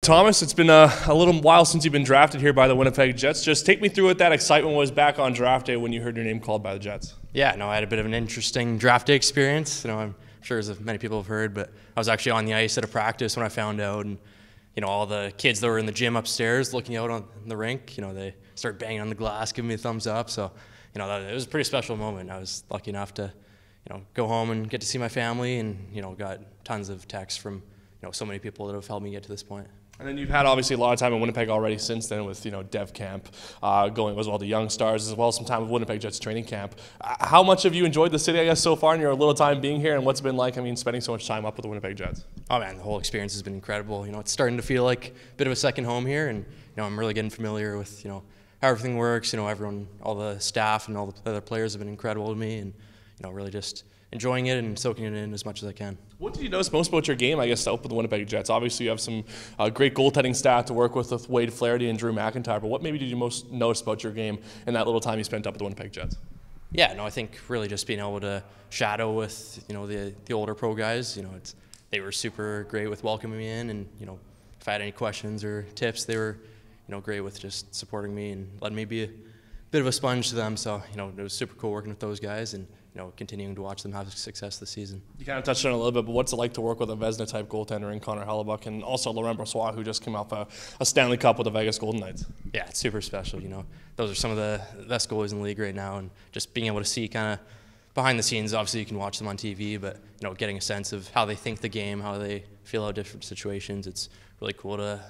Thomas, it's been a little while since you've been drafted here by the Winnipeg Jets. Just take me through what that excitement was back on draft day when you heard your name called by the Jets. Yeah, no, I had a bit of an interesting draft day experience. I'm sure as many people have heard, but I was actually on the ice at a practice when I found out, and all the kids that were in the gym upstairs looking out on the rink, they started banging on the glass, giving me a thumbs up. So, it was a pretty special moment. I was lucky enough to, go home and get to see my family, and got tons of texts from so many people that have helped me get to this point. And then you've had obviously a lot of time in Winnipeg already since then with Dev Camp going as well, the Young Stars, as well as some time with Winnipeg Jets training camp. How much have you enjoyed the city, I guess, so far in your little time being here, and what's it been like, spending so much time up with the Winnipeg Jets? Oh man, the whole experience has been incredible. It's starting to feel like a bit of a second home here, and I'm really getting familiar with how everything works. Everyone, all the staff and all the other players have been incredible to me, and really just enjoying it and soaking it in as much as I can. What did you notice most about your game, I guess, to help with the Winnipeg Jets? Obviously, you have some great goaltending staff to work with Wade Flaherty and Drew McIntyre, but what maybe did you most notice about your game in that little time you spent up at the Winnipeg Jets? Yeah, no, I think really just being able to shadow with, the older pro guys. They were super great with welcoming me in, and, if I had any questions or tips, they were, great with just supporting me and letting me be a bit of a sponge to them. So, it was super cool working with those guys and, continuing to watch them have success this season. You kind of touched on it a little bit, but what's it like to work with a Vezina-type goaltender in Connor Hellebuck, and also Laurent Brossoit, who just came off a Stanley Cup with the Vegas Golden Knights? Yeah, it's super special. Those are some of the best goalies in the league right now, and just being able to see kind of behind the scenes. Obviously, you can watch them on TV, but getting a sense of how they think the game, how they feel out different situations. It's really cool to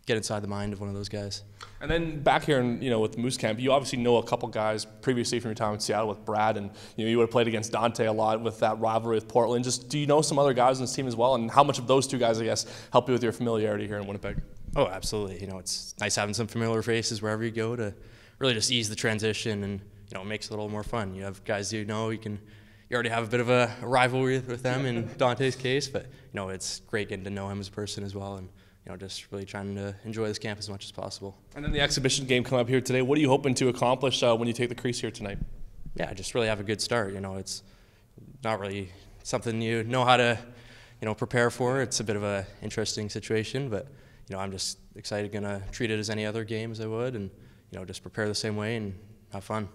get inside the mind of one of those guys. And then back here, with Moose Camp, you obviously know a couple guys previously from your time in Seattle with Brad, and you would have played against Dante a lot with that rivalry with Portland. Just do you know some other guys on this team as well, and how much of those two guys, I guess, help you with your familiarity here in Winnipeg? Oh, absolutely. It's nice having some familiar faces wherever you go to really just ease the transition, and it makes it a little more fun. You have guys you already have a bit of a rivalry with them in Dante's case, but it's great getting to know him as a person as well, and just really trying to enjoy this camp as much as possible. And then the exhibition game coming up here today. What are you hoping to accomplish when you take the crease here tonight? Yeah, just really have a good start. It's not really something you know how to, prepare for. It's a bit of an interesting situation, but I'm just excited, gonna treat it as any other game as I would, and just prepare the same way and have fun.